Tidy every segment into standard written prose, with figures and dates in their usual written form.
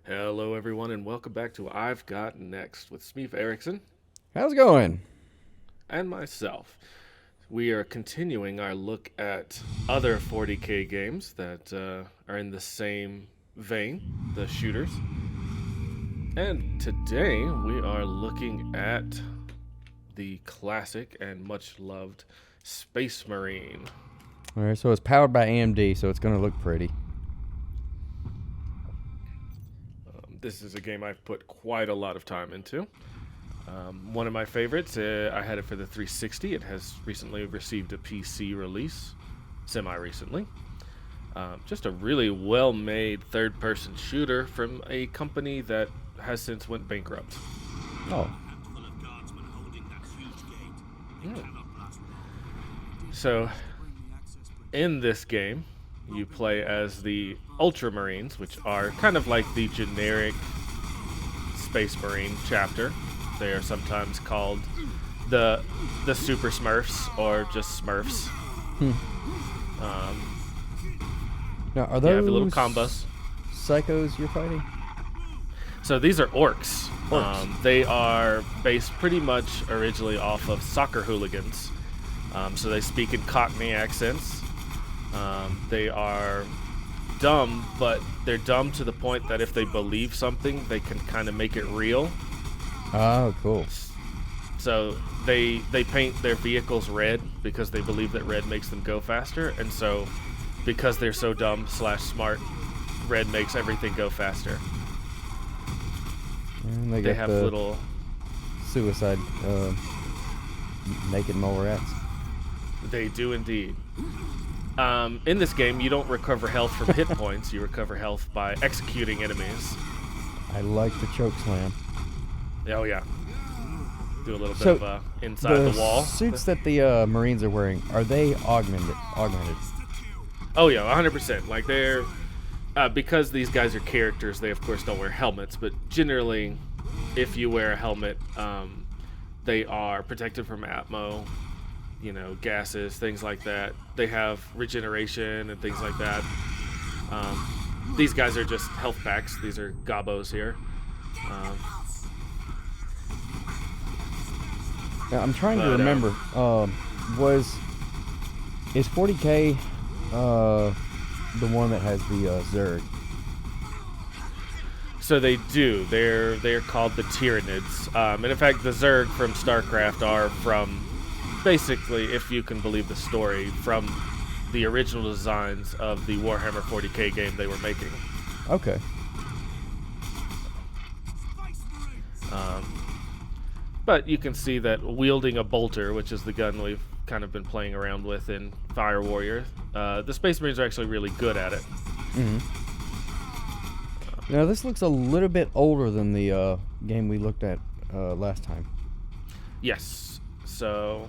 Hello, everyone, and welcome back to I've Got Next with Smeef Erickson How's it going? and myself. We are continuing our look at other 40K games that are in the same vein, the shooters. And today we are looking at the classic and much loved Space Marine. All right, so it's powered by AMD, so it's going to look pretty. This is a game I've put quite a lot of time into. One of my favorites, I had it for the 360. It has recently received a PC release, semi-recently. Just a really well-made third-person shooter from a company that has since went bankrupt. Oh, So, in this game, you play as the Ultramarines, which are kind of like the generic Space Marine chapter. They are sometimes called the Super Smurfs or just Smurfs. now are You those have a little combos. psychos you're fighting? So these are orcs. Orcs. They are based pretty much originally off of soccer hooligans. So they speak in Cockney accents. They are dumb, but they're dumb to the point that if they believe something, they can kind of make it real. Oh, cool. So they paint their vehicles red because they believe that red makes them go faster, and so because they're so dumb / smart, red makes everything go faster. And they They got have the little. suicide naked mole rats. They do indeed. In this game, you don't recover health from hit points. You recover health by executing enemies. I like the choke slam. Oh yeah. Do a little bit So, of inside the wall. suits that the Marines are wearing, are they augmented? Oh yeah, 100%. Like they're because these guys are characters. They of course don't wear helmets, but generally, if you wear a helmet, they are protected from ammo, gases, things like that. They have regeneration and things like that. These guys are just health packs. These are gobos here. Now, I'm trying to But, remember. Is 40K the one that has the Zerg? So they do. They're called the Tyranids. And in fact, the Zerg from StarCraft are from, basically, if you can believe the story, from the original designs of the Warhammer 40K game they were making. Okay. But you can see that wielding a bolter, which is the gun we've kind of been playing around with in Fire Warrior, the Space Marines are actually really good at it. Now this looks a little bit older than the game we looked at last time. Yes. So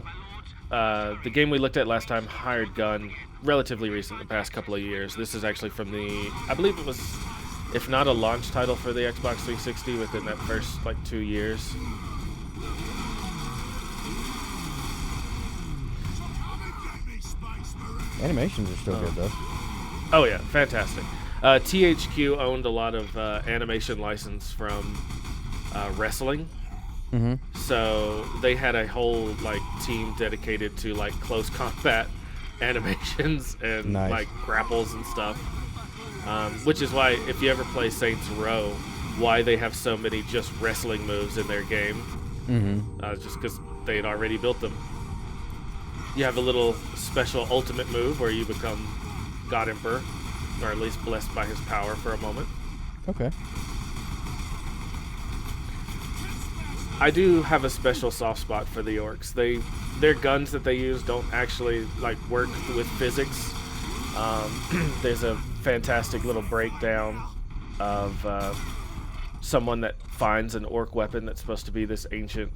the game we looked at last time, Hired Gun, relatively recent, the past couple of years. This is actually from I believe it was, if not a launch title for the Xbox 360 within that first 2 years. Animations are still good though. Oh yeah, fantastic. THQ owned a lot of animation license from wrestling. So they had a whole team dedicated to close combat animations and Nice. grapples and stuff. Which is why if you ever play Saints Row, why they have so many just wrestling moves in their game. Just because they had already built them. You have a little special ultimate move where you become God Emperor, or at least blessed by his power for a moment. Okay. I do have a special soft spot for the orcs. Their guns that they use don't actually work with physics. There's a fantastic little breakdown of someone that finds an orc weapon that's supposed to be this ancient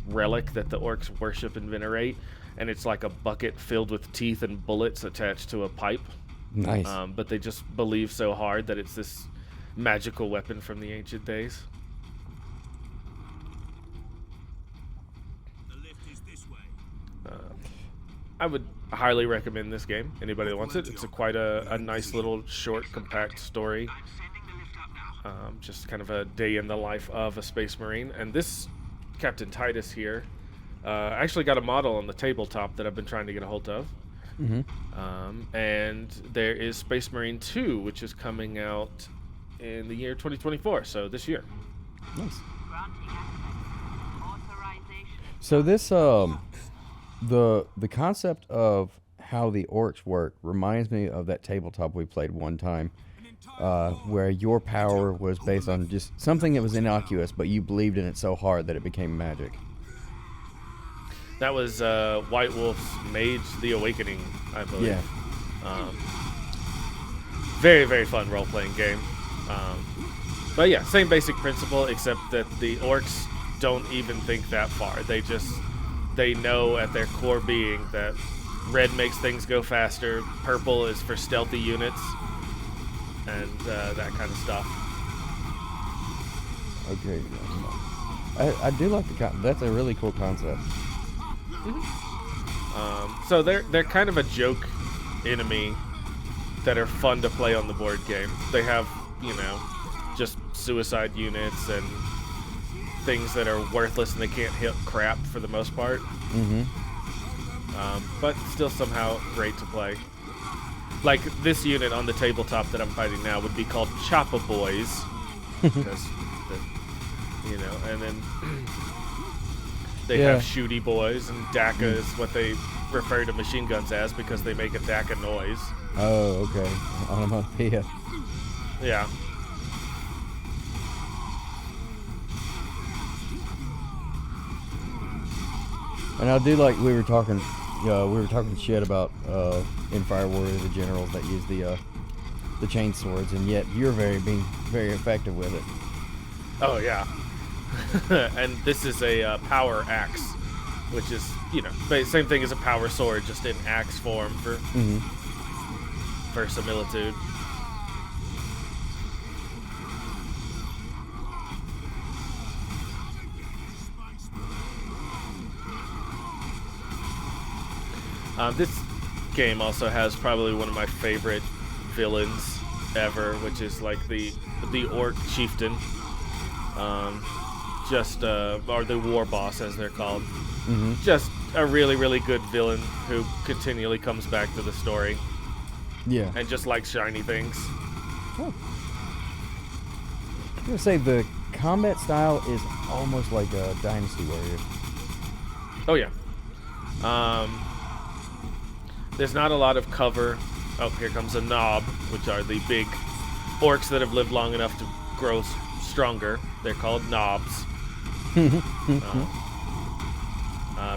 relic that the orcs worship and venerate, and it's like a bucket filled with teeth and bullets attached to a pipe. Nice. But they just believe so hard that it's this magical weapon from the ancient days. I would highly recommend this game. Anybody that wants it, it's quite a nice little short, compact story. just kind of a day in the life of a Space Marine. And this Captain Titus here actually got a model on the tabletop that I've been trying to get a hold of. And there is Space Marine 2, which is coming out in the year 2024, so this year. Nice. So this the concept of how the orcs work reminds me of that tabletop we played one time, where your power was based on just something that was innocuous, but you believed in it so hard that it became magic. That was White Wolf's Mage the Awakening, I believe. Yeah. Very, very fun role-playing game. But yeah, same basic principle, except that the orcs don't even think that far. They know at their core being that red makes things go faster, purple is for stealthy units, and that kind of stuff. Okay. I do like that's a really cool concept. So they're kind of a joke enemy that are fun to play on the board game. They have, just suicide units and things that are worthless and they can't hit crap for the most part. But still somehow great to play. Like this unit on the tabletop that I'm fighting now would be called Choppa Boys, because and then they have Shooty Boys, and DACA is what they refer to machine guns as because they make a DACA noise. Oh, okay. Onomatopoeia. Yeah. And I do like we were talking shit about in Fire Warrior the generals that use the chain swords, and yet you're being very effective with it. Oh yeah. And this is a power axe, which is same thing as a power sword, just in axe form for verisimilitude. This game also has probably one of my favorite villains ever, which is like the orc chieftain, or the war boss as they're called. Just a really, really good villain who continually comes back to the story. Yeah. And just likes shiny things. Oh. I'm gonna say the combat style is almost like a Dynasty Warrior. Oh yeah. There's not a lot of cover. Oh, here comes a knob, which are the big orcs that have lived long enough to grow stronger. They're called knobs.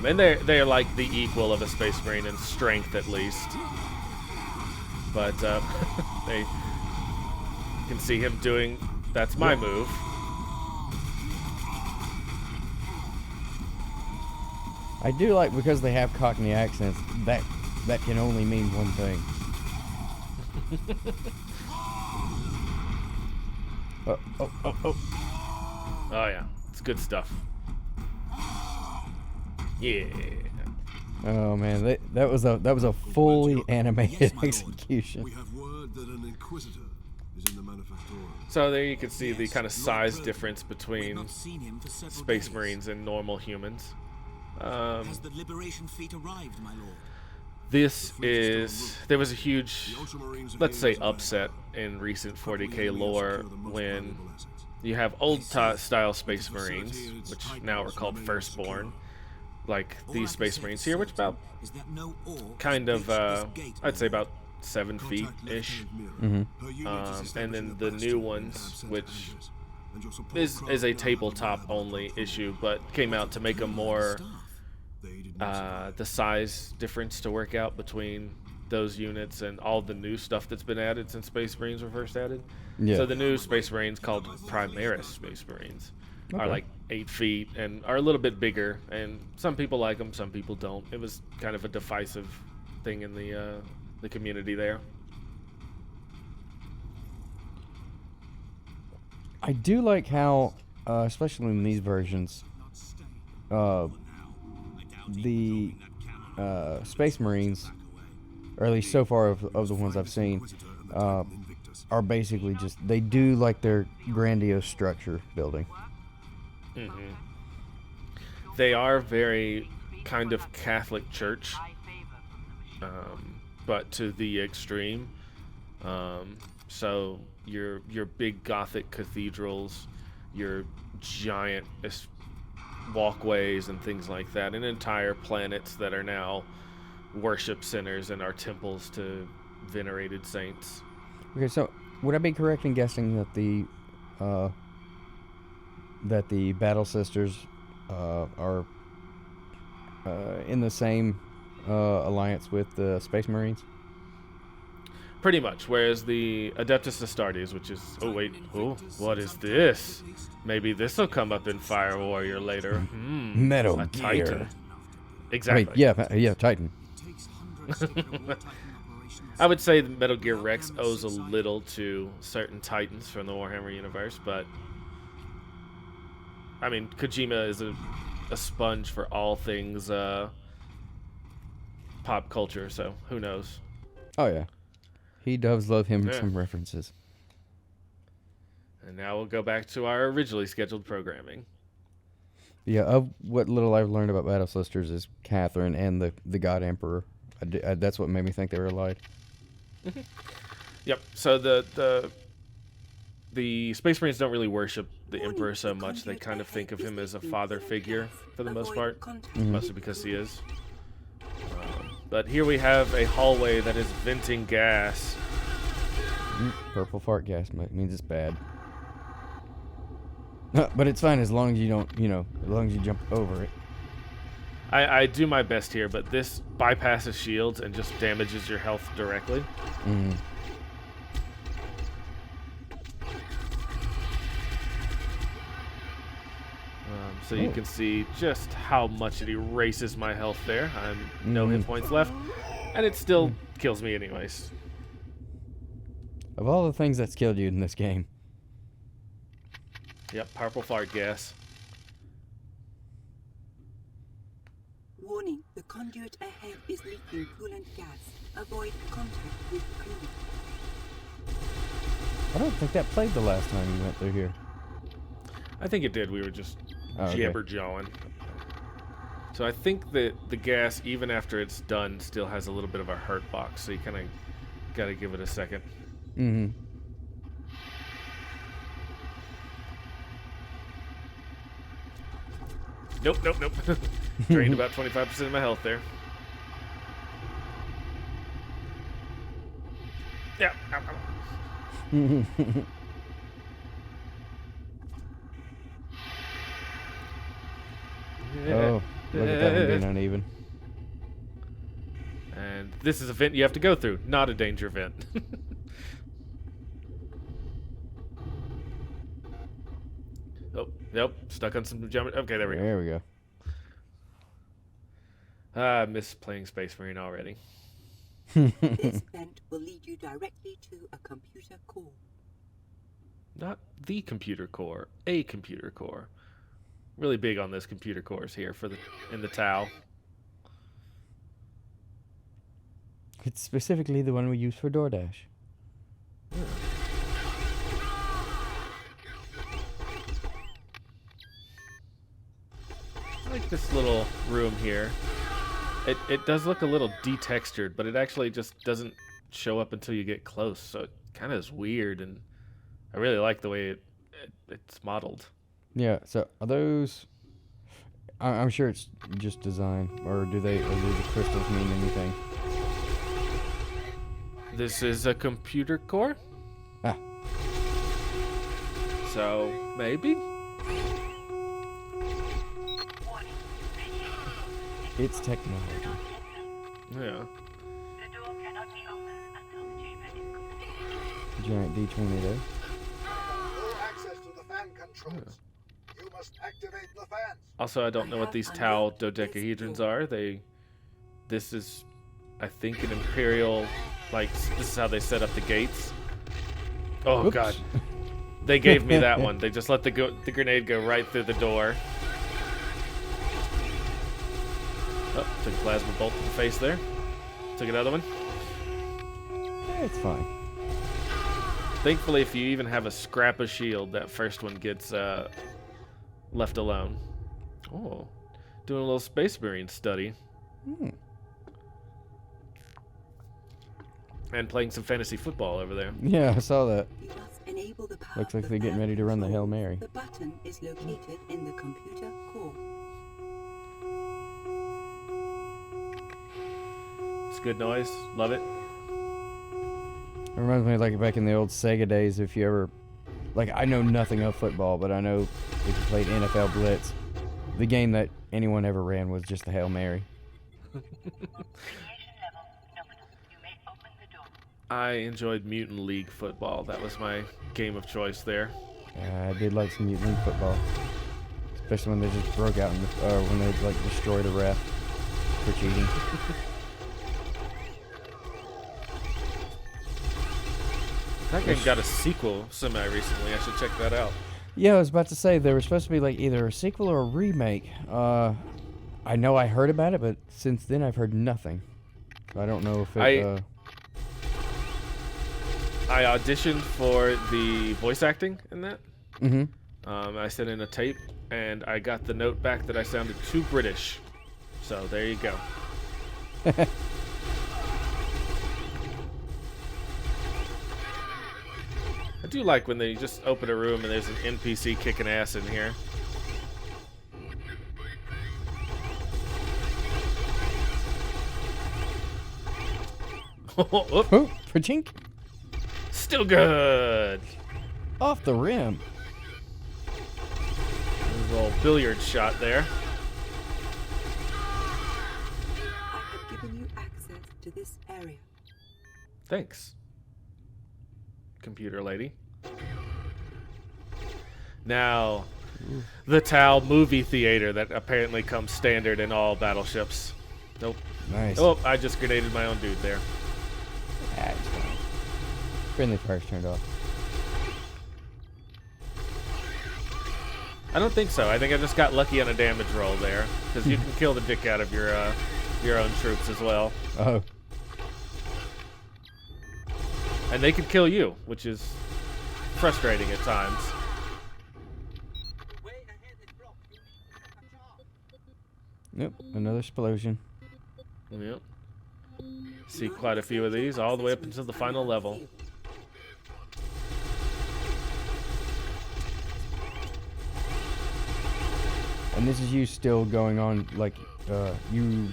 And they're like the equal of a Space Marine in strength, at least. But they can see him doing. That's my move. I do like, because they have Cockney accents, that can only mean one thing. Oh yeah, it's good stuff. Yeah. Oh man, that was a fully animated execution. We have word that an Inquisitor is in the Manufactorum. So there you can see the kind of size difference between Space Marines and normal humans. Has the Liberation fleet arrived, my lord? There was a huge, let's say, upset in recent 40k lore when you have old style Space Marines, which now are called Firstborn, like these Space Marines here, which about kind of, I'd say about 7 feet-ish. And then the new ones, which is a tabletop only issue, but came out to make a more the size difference to work out between those units and all the new stuff that's been added since Space Marines were first added. Yeah. So the new Space Marines, called Primaris Space Marines, are like 8 feet and are a little bit bigger, and some people like them, some people don't. It was kind of a divisive thing in the community there. I do like how, especially in these versions, the Space Marines, or at least so far of the ones I've seen, are basically just, they do like their grandiose structure building. Mm-hmm. They are very kind of Catholic Church, but to the extreme. So your big Gothic cathedrals, your giant walkways and things like that, and entire planets that are now worship centers and are temples to venerated saints. Okay, so would I be correct in guessing that the Battle Sisters are in the same alliance with the Space Marines? Pretty much, whereas the Adeptus Astartes, which is... Oh, wait. Oh, what is this? Maybe this will come up in Fire Warrior later. Metal a Gear. Titan. Exactly. Wait, yeah, Titan. I would say the Metal Gear Rex owes a little to certain Titans from the Warhammer universe, but... I mean, Kojima is a sponge for all things pop culture, so who knows? Oh, yeah. He does love him some references. And now we'll go back to our originally scheduled programming. Yeah, of what little I've learned about Battle Sisters is Catherine and the God Emperor. That's what made me think they were allied. Yep. So the Space Marines don't really worship the Emperor so much. They kind of think of him as a father figure for the most part, mostly because he is. But here we have a hallway that is venting gas. Purple fart gas means it's bad. But it's fine as long as you don't, as long as you jump over it. I do my best here, but this bypasses shields and just damages your health directly. So you can see just how much it erases my health there. I'm no hit points left, and it still kills me anyways. Of all the things that's killed you in this game. Yep, purple fart gas. Warning, the conduit ahead is leaking coolant gas. Avoid contact with crew. I don't think that played the last time you went through here. I think it did. We were just okay. jabber-jawing. So I think that the gas, even after it's done, still has a little bit of a hurt box. So you kind of got to give it a second. Nope. Drained about 25% of my health there. Yeah. Oh, look at that one being uneven. And this is a vent you have to go through, not a danger vent. Oh, nope. Stuck on some jump. Okay, there we go. There we go. I miss playing Space Marine already. This vent will lead you directly to a computer core. Not the computer core, a computer core. Really big on this computer cores here in the Tau. It's specifically the one we use for DoorDash. I like this little room here. It does look a little detextured, but it actually just doesn't show up until you get close, so it kind of is weird, and I really like the way it's modeled. Yeah, so are those... I'm sure it's just design, or do the crystals mean anything? This is a computer core? Ah. So, maybe? It's technology. Yeah. Giant D20 there. No access to the fan controls. You must activate the fans. Also, I don't know what these Tau dodecahedrons are. This is, I think, an Imperial, this is how they set up the gates. Oh, Oops. God. They gave me that one. They just let the grenade go right through the door. Oh, took a plasma bolt to the face there. Took another one. It's fine. Thankfully, if you even have a scrap of shield, that first one gets left alone. Oh, doing a little Space Marine study. And playing some fantasy football over there. Yeah, I saw that. You must enable the power Looks like of they're getting fan ready to run the control. Hail Mary. The button is located in the computer core. It's good noise. Love it. It reminds me of like back in the old Sega days. If you ever, like, I know nothing of football, but I know if you played NFL Blitz, the game that anyone ever ran was just the Hail Mary. I enjoyed Mutant League football. That was my game of choice there. I did like some Mutant League football, especially when they just broke out when they like destroyed a ref for cheating. That game got a sequel semi-recently. I should check that out. Yeah, I was about to say there was supposed to be like either a sequel or a remake. I know I heard about it, but since then I've heard nothing. So I don't know if it. I auditioned for the voice acting in that. Mm-hmm. I sent in a tape, and I got the note back that I sounded too British. So there you go. I do like when they just open a room and there's an NPC kicking ass in here. Oh, Pachink. Still good. Off the rim. There's a little billiard shot there. I have given you access to this area. Thanks, computer lady. Now, the Tau movie theater that apparently comes standard in all battleships. Nope. Nice. Oh, I just grenaded my own dude there. Ah, it's fine. Friendly fire's turned off. I don't think so. I think I just got lucky on a damage roll there, because you can kill the dick out of your own troops as well, Oh. and they can kill you, which is frustrating at times. Yep, another explosion. Yep. See quite a few of these, all the way up until the final level. And this is you still going on, like, you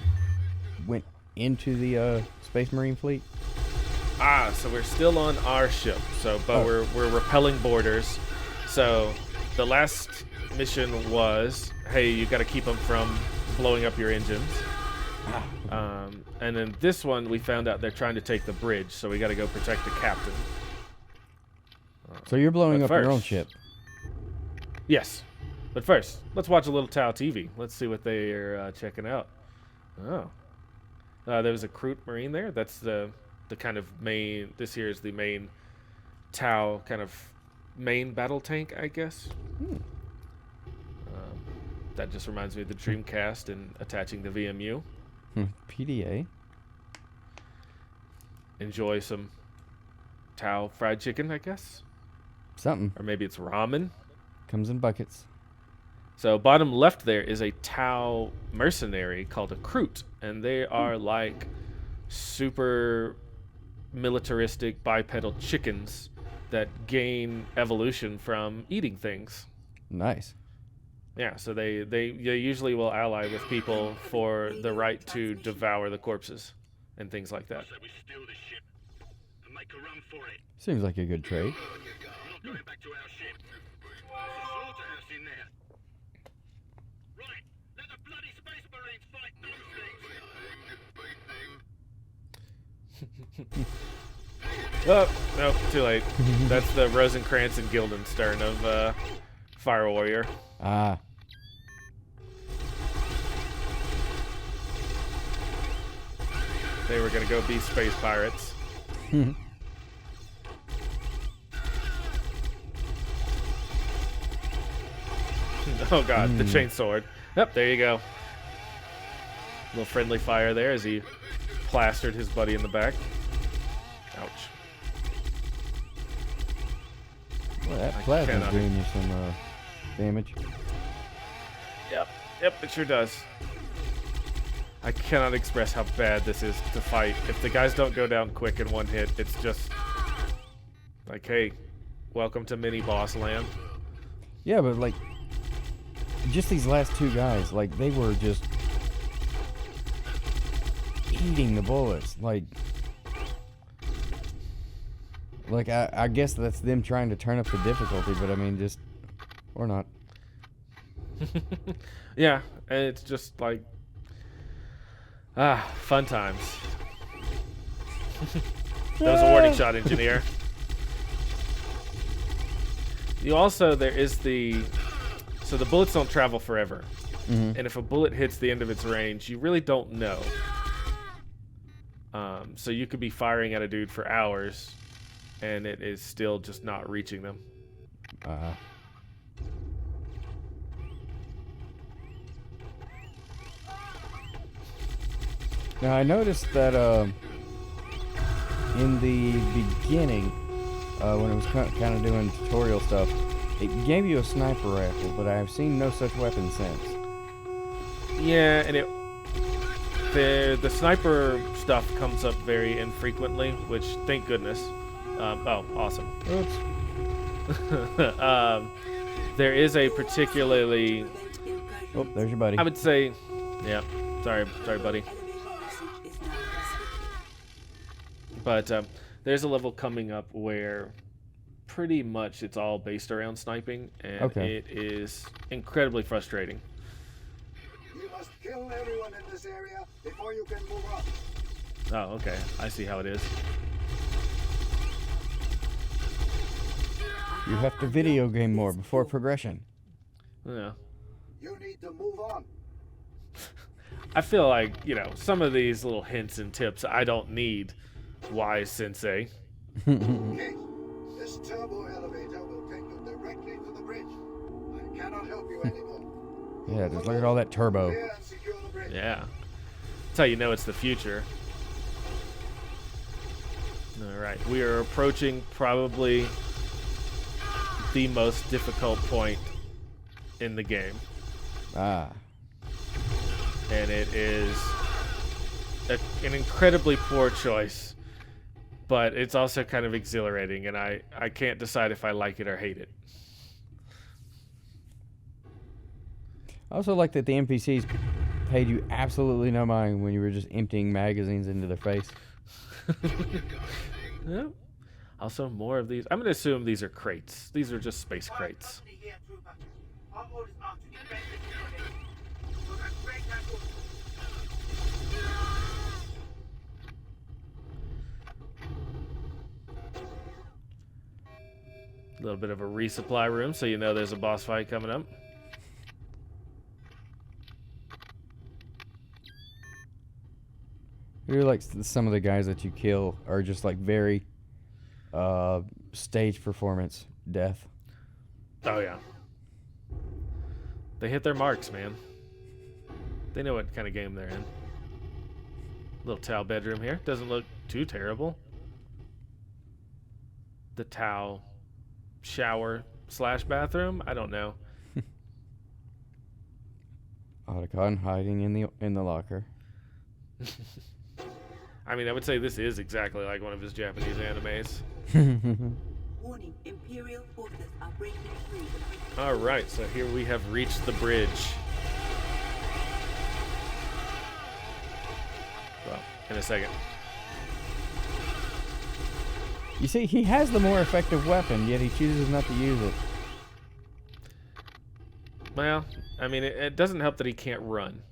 went into the Space Marine fleet? Ah, so we're still on our ship. So, but we're repelling borders. So, the last mission was, hey, you got to keep them from blowing up your engines. And then this one, we found out they're trying to take the bridge, so we got to go protect the captain. So you're blowing up But your own first- ship. Yes, but first, let's watch a little Tau TV. Let's see what they are checking out. Oh, there was a Kroot Marine there. That's the kind of main. This here is the main Tau kind of main battle tank, I guess. That just reminds me of the Dreamcast and attaching the VMU. PDA. Enjoy some Tau fried chicken, I guess, Something. or maybe it's ramen. Comes in buckets. So bottom left there is a Tau mercenary called a Kroot, and they are like super militaristic bipedal chickens that gain evolution from eating things. Nice. Yeah, so they usually will ally with people for the right to devour the corpses and things like that. We steal the ship and make a run for it. Seems like a good trade. We're not going back to our ship. There's a slaughterhouse in there. Right, let the bloody Space Marines fight those things. Oh, no, too late. That's the Rosencrantz and Guildenstern of Fire Warrior. Ah. They were gonna go be space pirates. Oh god, the chainsword. Yep, there you go. Little friendly fire there as he plastered his buddy in the back. Ouch. Well, that I plasma's cannot- doing you some damage. Yep, it sure does. I cannot express how bad this is to fight. If the guys don't go down quick in one hit, it's just like, hey, welcome to mini boss land. Yeah, but like, just these last two guys, like they were just eating the bullets. Like I guess that's them trying to turn up the difficulty, but I mean, just or not. Yeah, and it's just like, fun times. That was a warning shot, engineer. You also, there is so the bullets don't travel forever. And if a bullet hits the end of its range, you really don't know. So you could be firing at a dude for hours, and it is still just not reaching them. Now I noticed that in the beginning, when it was kind of doing tutorial stuff, it gave you a sniper rifle, but I have seen no such weapon since. Yeah, and the sniper stuff comes up very infrequently, which thank goodness. Oh, awesome. Oops. There is a particularly, Oh, there's your buddy. I would say, yeah. Sorry, buddy. But there's a level coming up where pretty much it's all based around sniping, and it is incredibly frustrating. You must kill everyone in this area before you can move on. Oh, okay. I see how it is. You have to video game more before progression. Yeah. You need to move on. I feel like, some of these little hints and tips I don't need, wise sensei. Kate, this turbo elevator will take you directly to the bridge. I cannot help you anymore. Yeah, just look at all that turbo. Clear and secure the bridge. Yeah. That's how you know it's the future. Alright, we are approaching probably the most difficult point in the game. Ah. And it is an incredibly poor choice, but it's also kind of exhilarating, and I can't decide if I like it or hate it. I also like that the NPCs paid you absolutely no mind when you were just emptying magazines into their face. Yeah. Also, more of these. I'm going to assume these are crates. These are just space crates. A little bit of a resupply room, so you know there's a boss fight coming up. You're like some of the guys that you kill are just like very stage performance death. Oh, yeah. They hit their marks, man. They know what kind of game they're in. Little towel bedroom here. Doesn't look too terrible. The towel shower / bathroom? I don't know. Otacon hiding in the locker. I mean, I would say this is exactly like one of his Japanese animes. Warning, Imperial forces are breaking through the bridge. Alright, so here we have reached the bridge. Well, in a second. You see, he has the more effective weapon, yet he chooses not to use it. Well, I mean, it doesn't help that he can't run.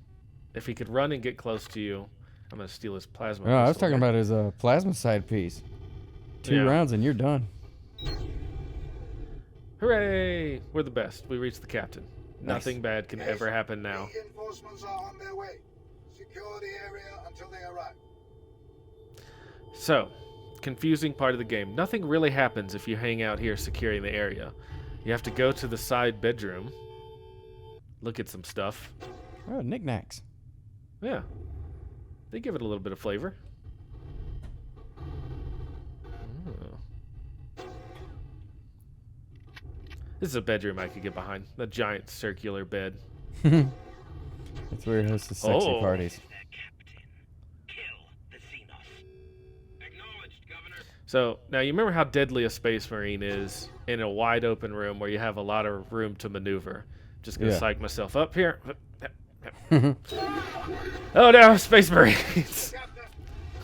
If he could run and get close to you, I'm going to steal his plasma. No, I was pistol talking here. about his plasma side piece. 2 Yeah. rounds and you're done. Hooray! We're the best. We reached the captain. Nice. Nothing bad can ever happen now. Reinforcements are on their way. Secure the area until they arrive. So, confusing part of the game. Nothing really happens if you hang out here securing the area. You have to go to the side bedroom, look at some stuff. Oh, knickknacks. Yeah. They give it a little bit of flavor. Oh. This is a bedroom I could get behind. The giant circular bed. That's where he hosts the sexy Oh. parties. Acknowledged, Governor. So now you remember how deadly a space marine is in a wide open room where you have a lot of room to maneuver. Just gonna Yeah. psych myself up here. Oh no, space marines!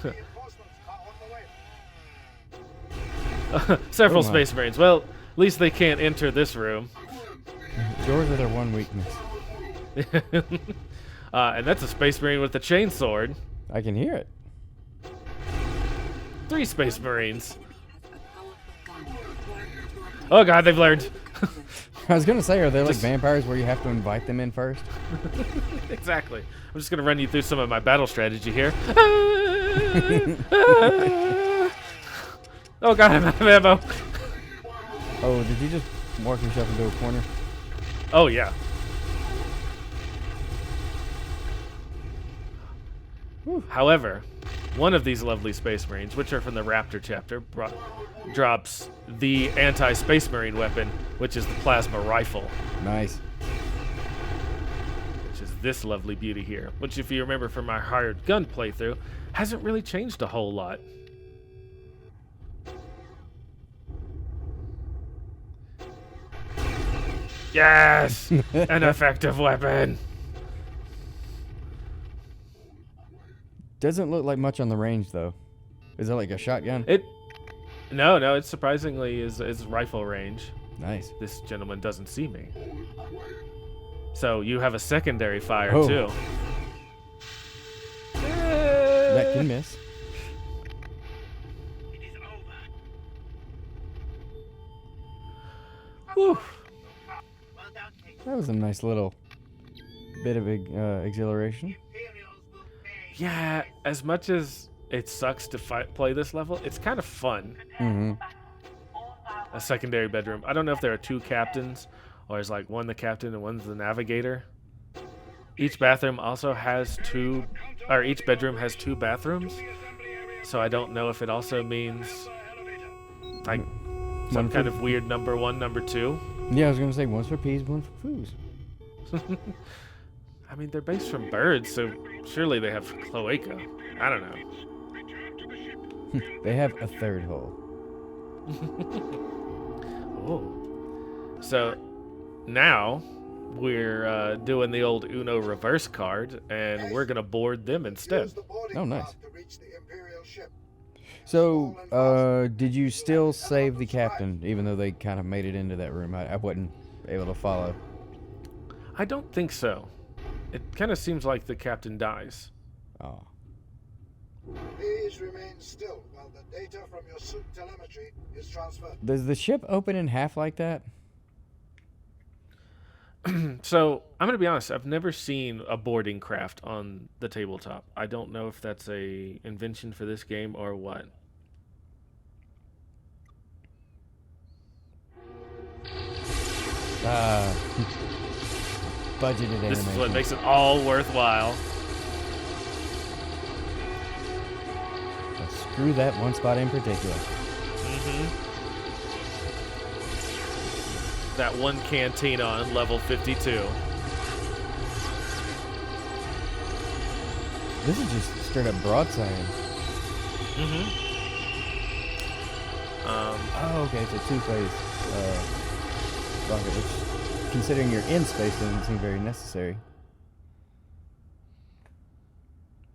Reinforcements are on the way. Several Oh, my. space marines. Well, at least they can't enter this room. Doors are their one weakness. And that's a space marine with a chainsword. I can hear it. 3 space marines. Enemy has a powerful gun required to obtain Oh god, they've learned. I was gonna say, are they like Just- vampires where you have to invite them in first? Exactly. I'm just gonna run you through some of my battle strategy here. Oh god, I'm out of ammo. Oh, did you just walk yourself into a corner? Oh yeah. However, one of these lovely space marines, which are from the Raptor chapter, drops the anti-space marine weapon, which is the plasma rifle, Nice. which is this lovely beauty here. Which, if you remember from my hired gun playthrough, hasn't really changed a whole lot. Yes, an effective weapon. Doesn't look like much on the range though. Is it like a shotgun? No, it surprisingly is rifle range. Nice. This gentleman doesn't see me. So you have a secondary fire Oh. too. That can miss. It is over. Whew. Well done, King. That was a nice little bit of exhilaration. Imperials will pay. Yeah, as much as it sucks to play this level, it's kind of fun. Mm-hmm. A secondary bedroom. I don't know if there are 2 captains, or is like one the captain and one's the navigator. Each bathroom also has 2, or each bedroom has 2 bathrooms. So I don't know if it also means like some One for- kind of weird number 1, number 2. Yeah, I was gonna say one's for peas, one for foos. I mean, they're based from birds, so surely they have cloaca. I don't know. They have a third hole. Oh. So now we're doing the old Uno reverse card, and we're gonna board them instead. Use the boarding Oh, nice. path to reach the Imperial ship. So, did you still save the captain, even though they kind of made it into that room? I wasn't able to follow. I don't think so. It kind of seems like the captain dies. Oh. Please remain still while the data from your suit telemetry is transferred. Does the ship open in half like that? So I'm gonna be honest. I've never seen a boarding craft on the tabletop. I don't know if that's a invention for this game or what. Budgeted animation. This is what makes it all worthwhile. But screw that one spot in particular. That one cantina on level 52. This is just straight up broadside. Oh, okay, it's a two-phase rocket, which, considering you're in space, doesn't seem very necessary.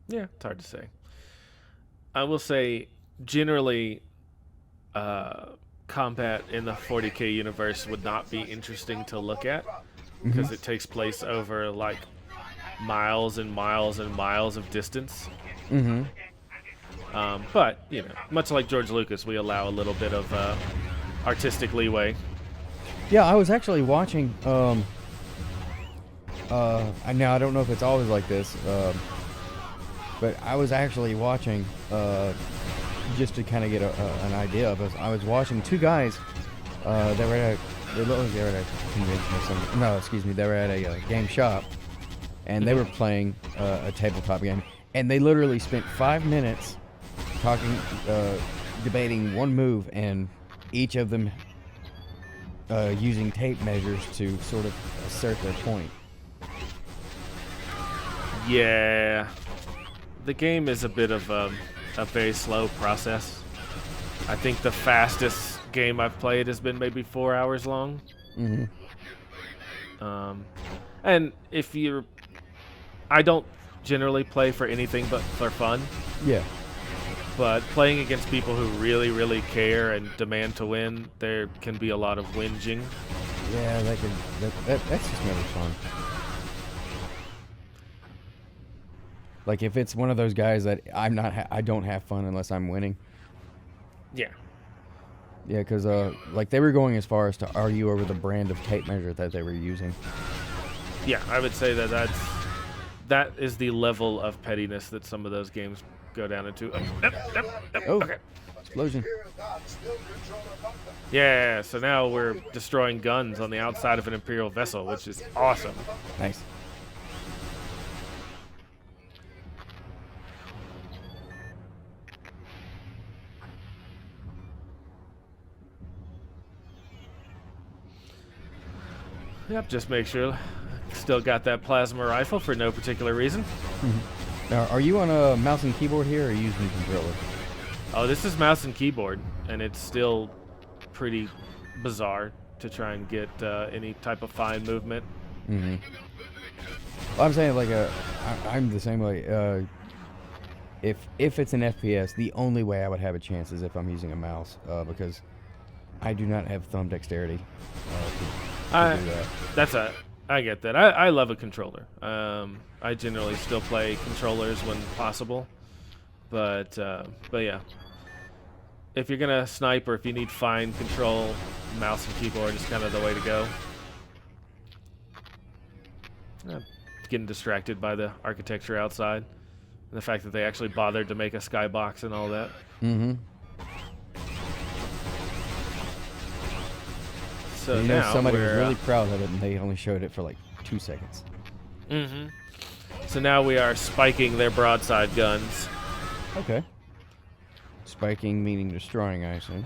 Yeah, it's hard to say. I will say, generally, combat in the 40k universe would not be interesting to look at because it takes place over like miles and miles and miles of distance. Mm-hmm. But you know, much like George Lucas, we allow a little bit of artistic leeway. Yeah, I was actually watching. Now I don't know if it's always like this, but I was actually watching just to kind of get an idea of it. I was watching 2 guys. They were at a convention or something. No, excuse me. They were at a game shop, and they were playing a tabletop game. And they literally spent 5 minutes talking, debating one move, and each of them using tape measures to sort of assert their point. Yeah, the game is a bit of a very slow process. I think the fastest game I've played has been maybe 4 hours long. And I don't generally play for anything but for fun. Yeah. But playing against people who really, really care and demand to win, there can be a lot of whinging. Yeah, that's just never fun. Like if it's one of those guys that I don't have fun unless I'm winning. Yeah. Yeah, because like they were going as far as to argue over the brand of tape measure that they were using. Yeah, I would say that is the level of pettiness that some of those games go down into. Oh, okay. Explosion. Imperial guards still control a bunker. Yeah, so now we're destroying guns on the outside of an Imperial vessel, which is awesome. Nice. Yep, just make sure. Still got that plasma rifle for no particular reason. Now, are you on a mouse and keyboard here, or are you using a controller? Oh, this is mouse and keyboard, and it's still pretty bizarre to try and get any type of fine movement. Well, I'm saying like I'm the same way. If it's an FPS, the only way I would have a chance is if I'm using a mouse, because I do not have thumb dexterity. To do that. I get that. I love a controller. I generally still play controllers when possible, but yeah, if you're gonna snipe or if you need fine control, mouse and keyboard is kind of the way to go. Getting distracted by the architecture outside, and the fact that they actually bothered to make a skybox and all that. So you know, now somebody was we're, really proud of it, and they only showed it for like 2 seconds. So now we are spiking their broadside guns. Okay. Spiking meaning destroying, I assume.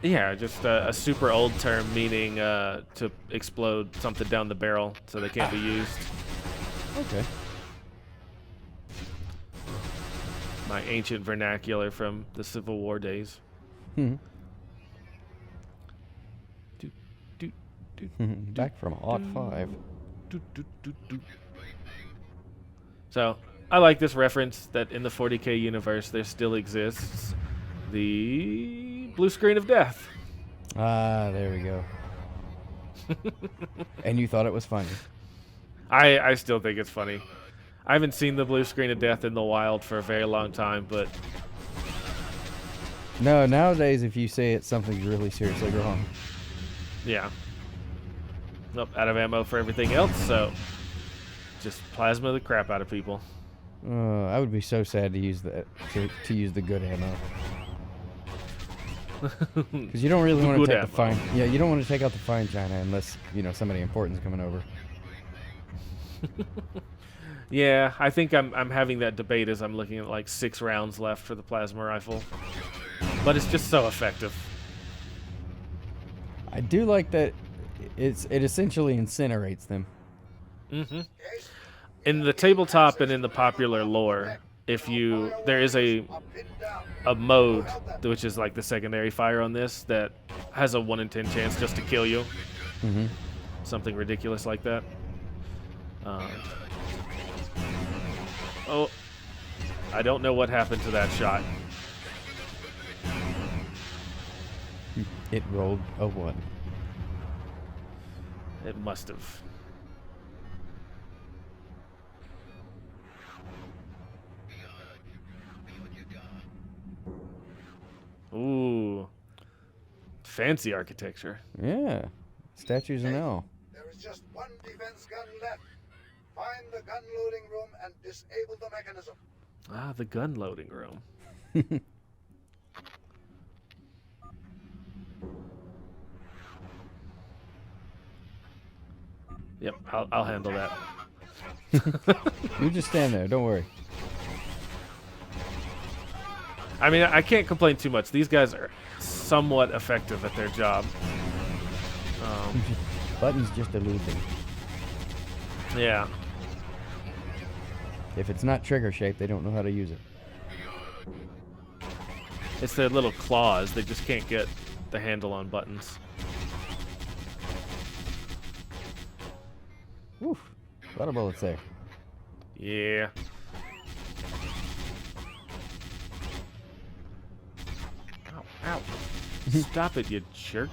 Yeah, just a super old term meaning to explode something down the barrel so they can't be used. Okay. My ancient vernacular from the Civil War days. Back from Odd 5. So, I like this reference that in the 40K universe there still exists the blue screen of death. Ah, there we go. And you thought it was funny. I still think it's funny. I haven't seen the blue screen of death in the wild for a very long time, but No, nowadays if you say it, something's really seriously wrong. yeah. Nope, out of ammo for everything else, so just plasma the crap out of people. I would be so sad to use that to use the good ammo. Because you don't really want to Good take ammo. the fine. Yeah, you don't want to take out the fine china unless somebody important's coming over. Yeah, I think I'm having that debate as I'm looking at like 6 rounds left for the plasma rifle. But it's just so effective. I do like that it essentially incinerates them. In the tabletop and in the popular lore, there is a mode which is like the secondary fire on this that has a 1 in 10 chance just to kill you. Something ridiculous like that. Oh, I don't know what happened to that shot. It rolled a 1. It must have. Ooh. Fancy architecture. Yeah. Statues and all. There is just one defense gun left. Find the gun loading room and disable the mechanism. Ah, the gun loading room. Yep, I'll handle that. You just stand there. Don't worry. I mean, I can't complain too much. These guys are somewhat effective at their job. Buttons just elude them. Yeah. If it's not trigger shaped, they don't know how to use it. It's their little claws. They just can't get the handle on buttons. Woof. A lot of bullets there. Yeah. Ow, ow. Stop it, you jerk.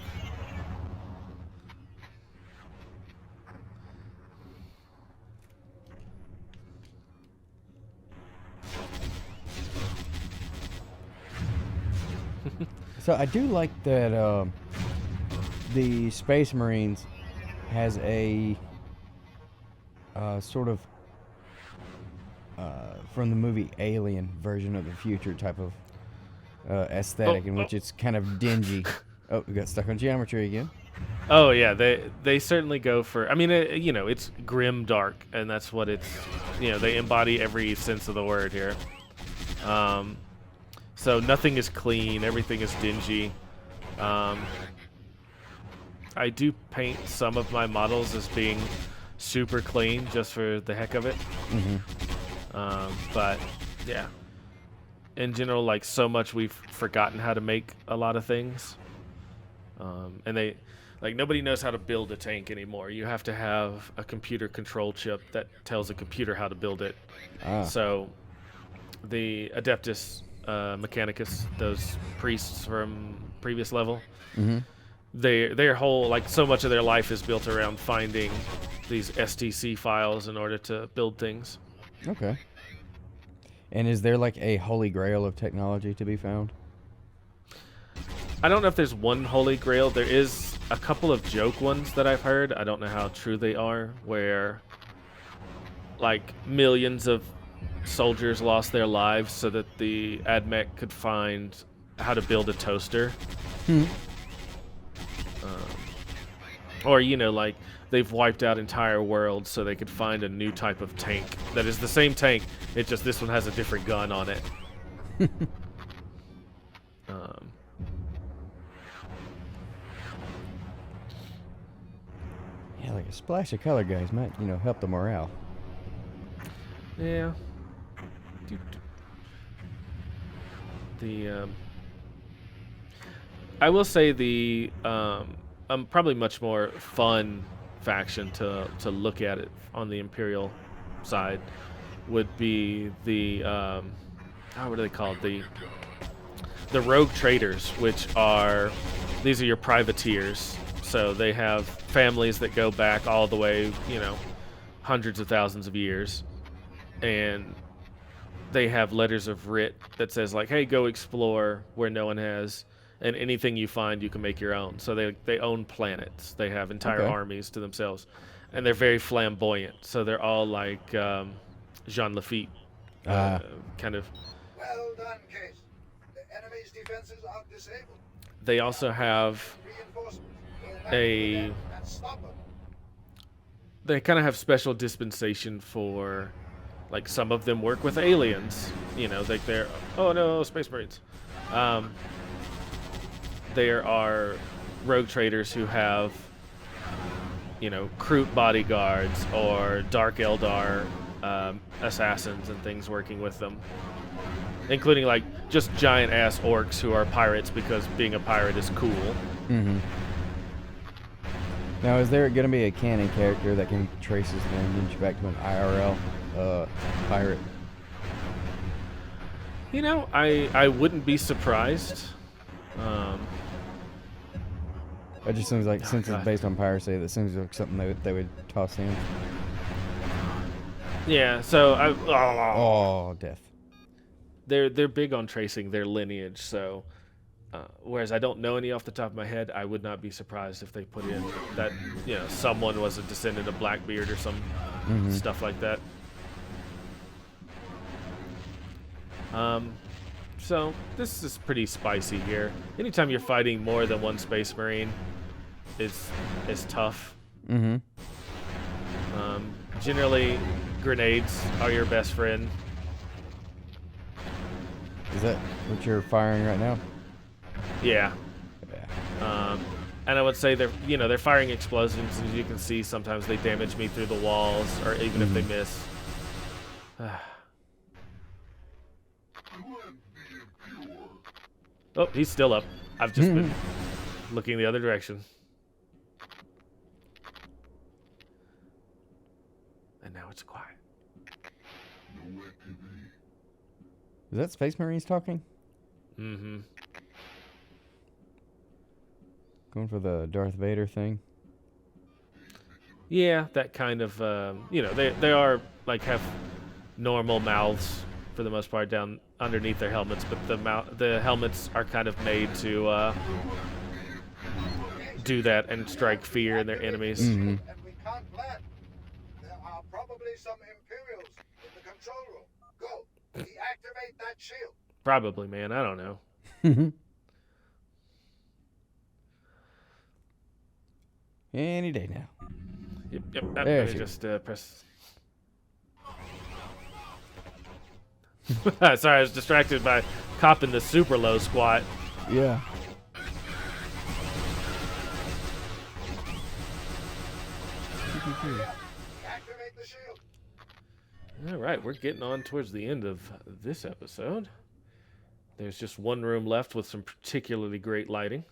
So I do like that the Space Marines has a sort of from the movie Alien version of the future type of aesthetic in which it's kind of dingy. Oh, we got stuck on geometry again. Oh yeah, they certainly go for. I mean, it's grim dark, and that's what it's. They embody every sense of the word here. So nothing is clean, everything is dingy. I do paint some of my models as being super clean just for the heck of it. But yeah, in general, like so much we've forgotten how to make a lot of things. And nobody knows how to build a tank anymore. You have to have a computer control chip that tells a computer how to build it. So the Adeptus Mechanicus, those priests from previous level, their whole, like, so much of their life is built around finding these STC files in order to build things. Okay. And is there like a holy grail of technology to be found? I don't know if there's one holy grail. There is a couple of joke ones that I've heard. I don't know how true they are, where like millions of soldiers lost their lives so that the AdMech could find how to build a toaster. Or, like they've wiped out entire worlds so they could find a new type of tank that is the same tank. It's just this one has a different gun on it. Yeah, like a splash of color, guys, might help the morale. Yeah. I will say the probably much more fun faction to look at it on the Imperial side would be the what are they called, the rogue traders, which are, these are your privateers. So they have families that go back all the way, hundreds of thousands of years, and they have letters of writ that says like, hey, go explore where no one has, and anything you find you can make your own. So they own planets. They have entire armies to themselves, and they're very flamboyant. So they're all like Jean Lafitte kind of. Well done, Case. The enemy's defenses are disabled. They also have Reinforcements. a. And stop them. They kind of have special dispensation for, like, some of them work with aliens. Like they're, oh no, Space Marines. There are rogue traders who have, Kroot bodyguards or Dark Eldar assassins and things working with them, including like just giant ass orcs who are pirates because being a pirate is cool. Now, is there going to be a canon character that can trace his lineage back to an IRL pirate? I wouldn't be surprised. It just seems like, since it's based on piracy, that seems like something they would toss in. Yeah, so Death. They're big on tracing their lineage, so whereas I don't know any off the top of my head, I would not be surprised if they put in that someone was a descendant of Blackbeard or some stuff like that. So this is pretty spicy here. Anytime you're fighting more than one Space Marine, is tough. Generally, grenades are your best friend. Is that what you're firing right now? Yeah. And I would say they're firing explosions, and as you can see, sometimes they damage me through the walls, or even if they miss. Oh, he's still up. I've just been looking the other direction. And now it's quiet. Is that Space Marines talking? Mm-hmm. Going for the Darth Vader thing? Yeah, that kind of, they are, like, have normal mouths for the most part down underneath their helmets, but the helmets are kind of made to do that and strike fear in their enemies. Mm-hmm. And we can't land. There are probably some Imperials in the control room. Go. Deactivate that shield. Probably, man. I don't know. Any day now. Yep. There Let me she just press. Sorry, I was distracted by copping the super low squat. Yeah. Deactivate the shield. All right, we're getting on towards the end of this episode. There's just one room left with some particularly great lighting.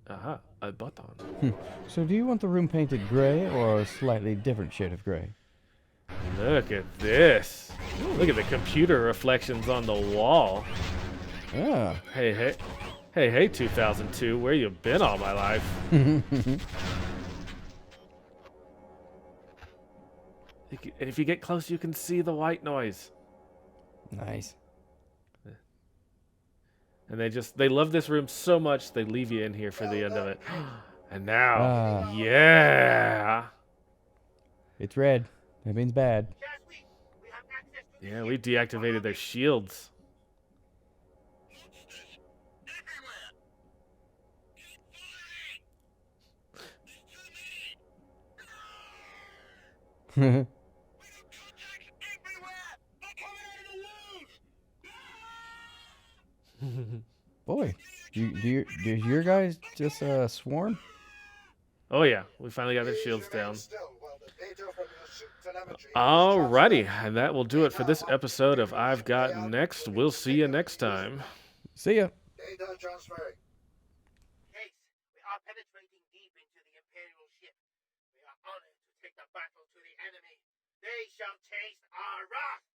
Aha, a button. So do you want the room painted gray or a slightly different shade of gray? Look at this. Look at the computer reflections on the wall. Yeah. Hey, 2002, where you been all my life? And if you get close, you can see the white noise. Nice. And they love this room so much, they leave you in here for the end of it. And now, yeah. It's red. That means bad. Yeah, we deactivated their shields. Boy, do your guys just swarm? Oh yeah, we finally got their shields down. Still, while the data from your suit telemetry is Alrighty, transferred. and that will do it for this episode of I've Got Next. We'll see you next time. See ya. Data transferring. Case, we are penetrating deep into the Imperial ship. We are honored to take the battle to the enemy. They shall taste our wrath.